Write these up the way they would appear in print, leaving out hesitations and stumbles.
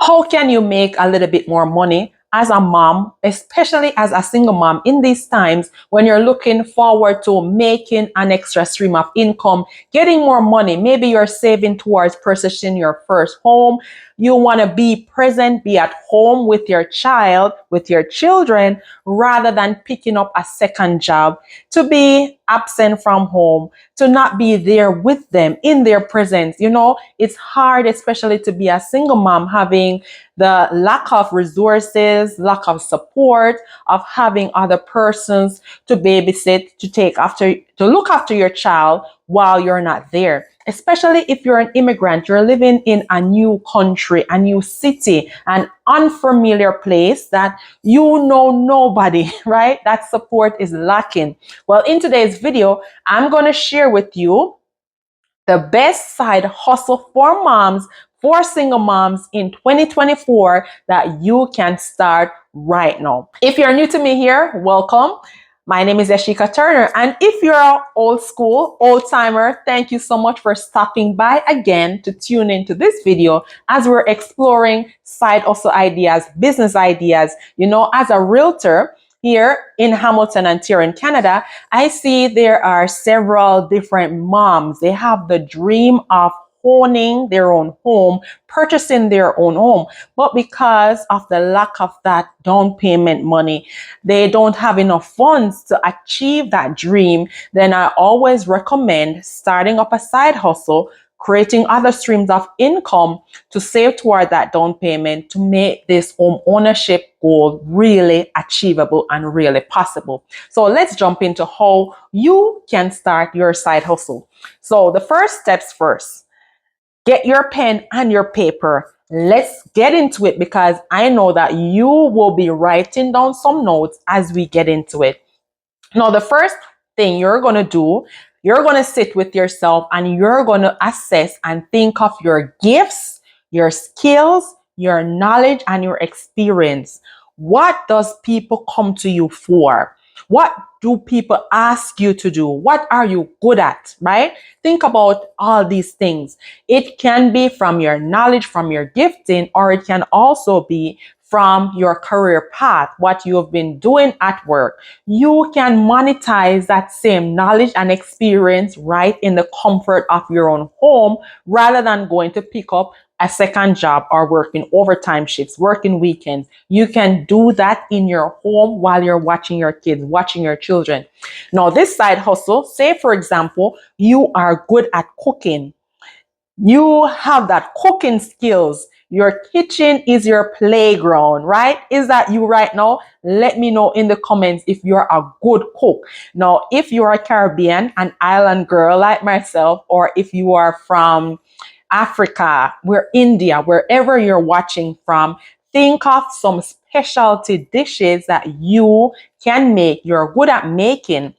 How can you make a little bit more money as a mom, especially as a single mom in these times when you're looking forward to making an extra stream of income, getting more money? Maybe you're saving towards purchasing your first home. You want to be present, be at home with your child, with your children, rather than picking up a second job, to be absent from home, to not be there with them in their presence. It's hard, especially to be a single mom, having the lack of resources, lack of support, of having other persons to babysit, to look after your child while you're not there. Especially if you're an immigrant, you're living in a new country, a new city, an unfamiliar place that you know nobody, right? That support is lacking. Well, in today's video, I'm going to share with you the best side hustle for moms, for single moms in 2024 that you can start right now. If you're new to me here, welcome. My name is Yashika Turner, and if you're an old school, old timer, thank you so much for stopping by again to tune into this video as we're exploring side hustle ideas, business ideas. As a realtor here in Hamilton, Ontario, in Canada, I see there are several different moms. They have the dream of owning their own home, purchasing their own home. But because of the lack of that down payment money, they don't have enough funds to achieve that dream. Then I always recommend starting up a side hustle, creating other streams of income to save toward that down payment to make this home ownership goal really achievable and really possible. So let's jump into how you can start your side hustle. So the first steps first, get your pen and your paper. Let's get into it because I know that you will be writing down some notes as we get into it. Now, the first thing you're going to do, you're going to sit with yourself and you're going to assess and think of your gifts, your skills, your knowledge, and your experience. What does people come to you for? What do people ask you to do? What are you good at, right? Think about all these things. It can be from your knowledge, from your gifting, or it can also be from your career path, what you have been doing at work. You can monetize that same knowledge and experience right in the comfort of your own home rather than going to pick up a second job or working overtime shifts, working weekends. You can do that in your home while you're watching your kids, watching your children. Now, this side hustle, say for example, you are good at cooking. You have that cooking skills. Your kitchen is your playground, right? Is that you right now? Let me know in the comments if you're a good cook. Now, if you're a Caribbean, an island girl like myself, or if you are from Africa, India, wherever you're watching from, think of some specialty dishes that you can make, you're good at making.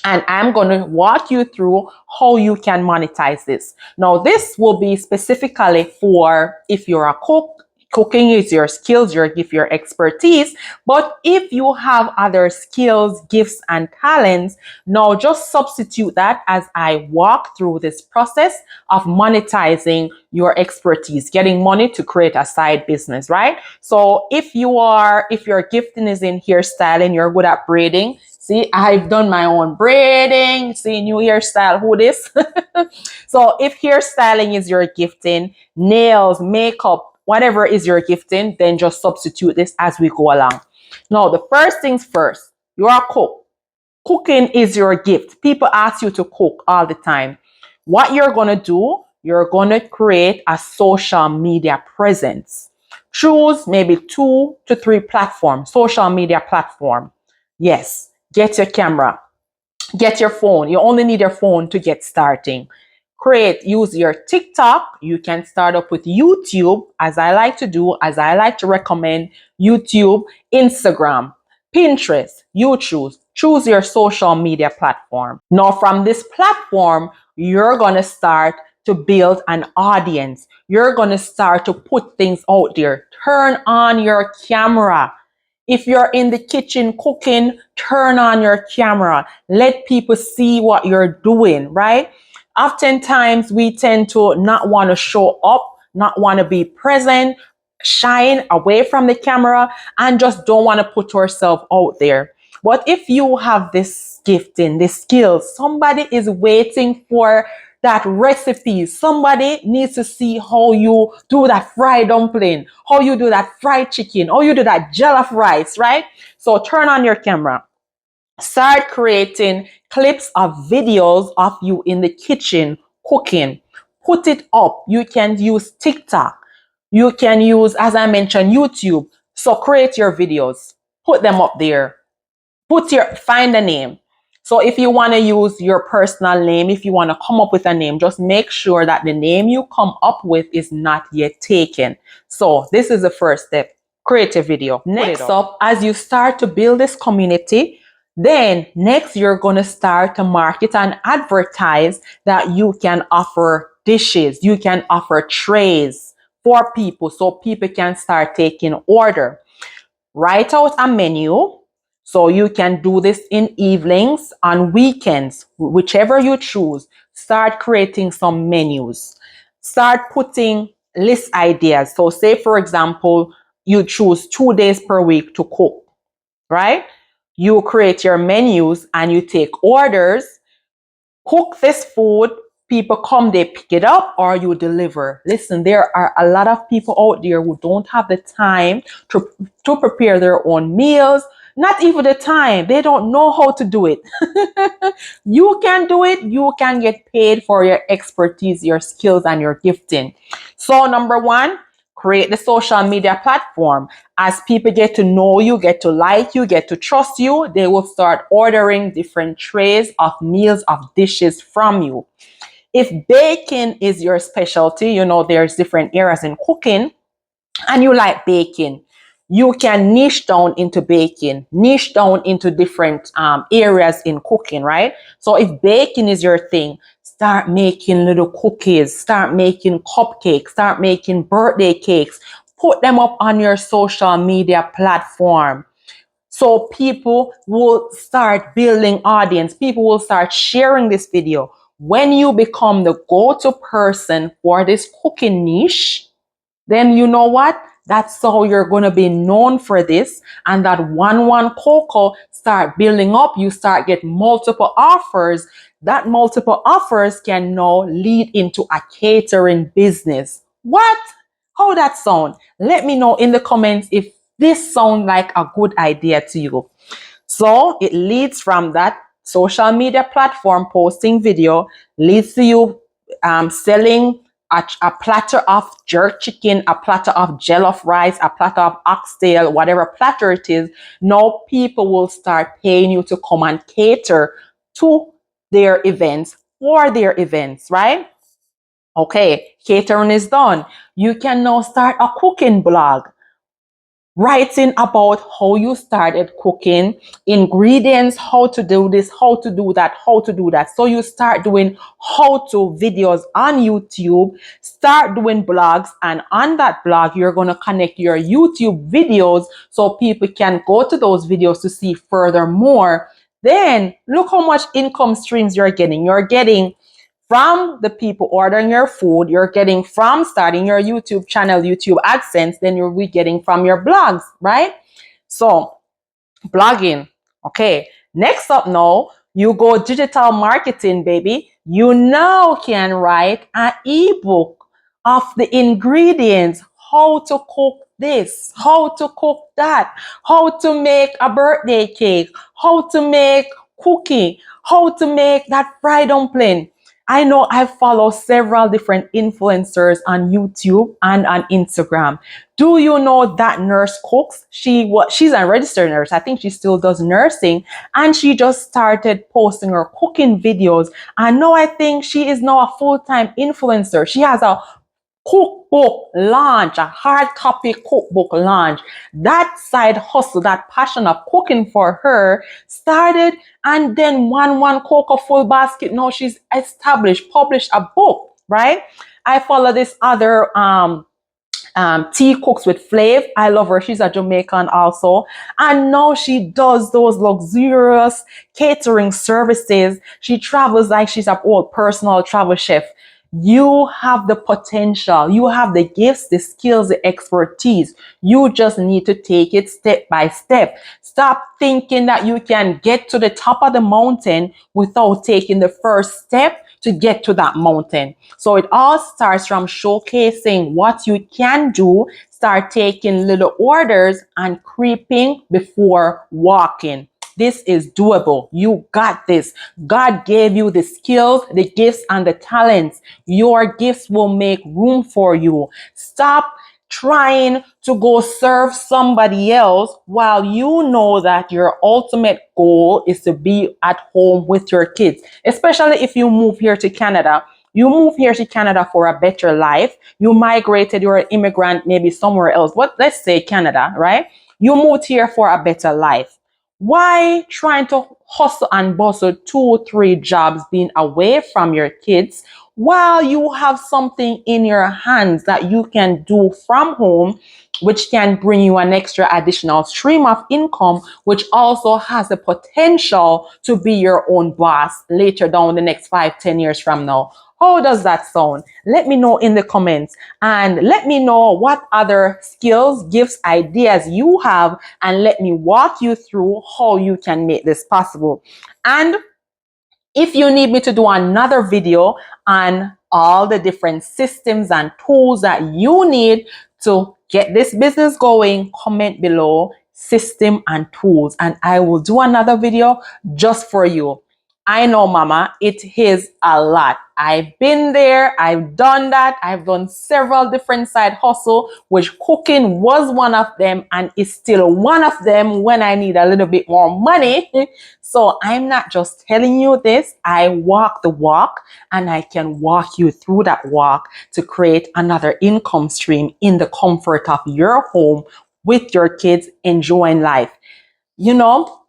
And I'm going to walk you through how you can monetize this. Now, this will be specifically for if you're a cook. Cooking is your skills, your gift, your expertise. But if you have other skills, gifts, and talents, now just substitute that as I walk through this process of monetizing your expertise, getting money to create a side business, right? So if your gifting is in hairstyling, you're good at braiding. See, I've done my own braiding. See, new hairstyle, who this? So if hairstyling is your gifting, nails, makeup, whatever is your gifting, then just substitute this as we go along. Now, the first things first, you're a cook. Cooking is your gift. People ask you to cook all the time. What you're going to do, you're going to create a social media presence. Choose maybe 2 to 3 platforms, social media platform. Yes, get your camera, get your phone. You only need your phone to get starting. Use your TikTok. You can start up with YouTube, as I like to do, as I like to recommend YouTube, Instagram, Pinterest. You choose your social media platform. Now, from this platform, you're going to start to build an audience. You're going to start to put things out there. Turn on your camera. If you're in the kitchen cooking, turn on your camera. Let people see what you're doing, right? Oftentimes we tend to not want to show up, not want to be present, shying away from the camera and just don't want to put yourself out there. But if you have this gifting, this skill, somebody is waiting for that recipe. Somebody needs to see how you do that fried dumpling, how you do that fried chicken, how you do that jollof rice, right? So turn on your camera. Start creating clips of videos of you in the kitchen cooking. Put it up. You can use TikTok. You can use, as I mentioned, YouTube. So create your videos. Put them up there. Find a name. So if you want to use your personal name, if you want to come up with a name, just make sure that the name you come up with is not yet taken. So this is the first step. Create a video. Next up, as you start to build this community, then next you're going to start to market and advertise that you can offer dishes, you can offer trays for people so people can start taking order. Write out a menu. So you can do this in evenings, on weekends, whichever you choose. Start creating some menus. Start putting list ideas. So say, for example, you choose 2 days per week to cook, right? You create your menus and you take orders. Cook this food, people come, they pick it up, or you deliver. Listen, there are a lot of people out there who don't have the time to prepare their own meals, not even the time. They don't know how to do it. You can do it. You can get paid for your expertise, your skills, and your gifting. So number one, create the social media platform. As people get to know you, get to like you, get to trust you, they will start ordering different trays of meals, of dishes from you. If baking is your specialty, you know, there's different areas in cooking, and you like baking, you can niche down into baking, niche down into different areas in cooking, right? So if baking is your thing, start making little cookies, start making cupcakes, start making birthday cakes, put them up on your social media platform. So people will start building audience. People will start sharing this video. When you become the go-to person for this cooking niche, then you know what? That's how you're going to be known for this. And that one cocoa start building up. You start get multiple offers. That multiple offers can now lead into a catering business. What? How that sound? Let me know in the comments if this sounds like a good idea to you. So it leads from that social media platform posting video, leads to you selling a platter of jerk chicken, a platter of jollof rice, a platter of oxtail, whatever platter it is. Now people will start paying you to come and cater to their events, for their events, right? Okay, catering is done. You can now start a cooking blog, writing about how you started cooking, ingredients, how to do this, how to do that, how to do that. So you start doing how to videos on YouTube, start doing blogs, and on that blog, you're going to connect your YouTube videos so people can go to those videos to see furthermore. Then look how much income streams you're getting. You're getting from the people ordering your food, you're getting from starting your YouTube channel, YouTube AdSense, then you'll be getting from your blogs, right? So blogging. Okay. Next up now, you go digital marketing, baby. You now can write an ebook of the ingredients, how to cook this, how to cook that, how to make a birthday cake, how to make cookie, how to make that fried dumpling. I know I follow several different influencers on YouTube and on Instagram. Do you know that nurse cooks? She's a registered nurse. I think she still does nursing, and she just started posting her cooking videos. And now I think she is now a full-time influencer. She has a cookbook launch, a hard copy cookbook launch. That side hustle, that passion of cooking for her started, and then one cocoa full basket. Now she's established, published a book, right? I follow this other tea cooks with Flav. I love her. She's a Jamaican also. And now she does those luxurious catering services. She travels like she's a old personal travel chef. You have the potential, you have the gifts, the skills, the expertise. You just need to take it step by step. Stop thinking that you can get to the top of the mountain without taking the first step to get to that mountain. So it all starts from showcasing what you can do. Start taking little orders and creeping before walking. This is doable. You got this. God gave you the skills, the gifts, and the talents. Your gifts will make room for you. Stop trying to go serve somebody else while you know that your ultimate goal is to be at home with your kids. Especially if you move here to Canada. You move here to Canada for a better life. You migrated, you're an immigrant, maybe somewhere else. But let's say Canada, right? You moved here for a better life. Why trying to hustle and bustle 2, 3 jobs being away from your kids while you have something in your hands that you can do from home, which can bring you an extra additional stream of income, which also has the potential to be your own boss later down the next 5, 10 years from now? How does that sound? Let me know in the comments, and let me know what other skills, gifts, ideas you have, and let me walk you through how you can make this possible. And if you need me to do another video on all the different systems and tools that you need to get this business going, comment below system and tools, and I will do another video just for you. I know, mama, it is a lot. I've been there. I've done that. I've done several different side hustle, which cooking was one of them and is still one of them when I need a little bit more money. So I'm not just telling you this. I walk the walk, and I can walk you through that walk to create another income stream in the comfort of your home with your kids enjoying life. You know,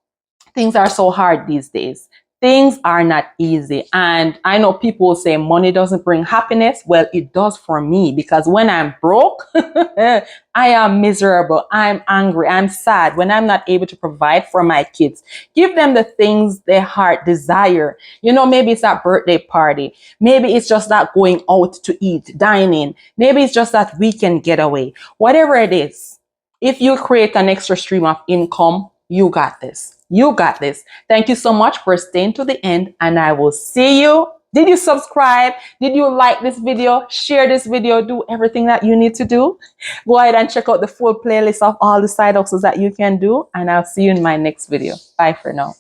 things are so hard these days. Things are not easy. And I know people say money doesn't bring happiness. Well, it does for me, because when I'm broke, I am miserable. I'm angry. I'm sad when I'm not able to provide for my kids. Give them the things their heart desire. You know, maybe it's that birthday party. Maybe it's just that going out to eat, dining. Maybe it's just that weekend getaway. Whatever it is, if you create an extra stream of income, you got this. You got this. Thank you so much for staying to the end, and I will see you. Did you subscribe? Did you like this video? Share this video. Do everything that you need to do. Go ahead and check out the full playlist of all the side hustles that you can do, and I'll see you in my next video. Bye for now.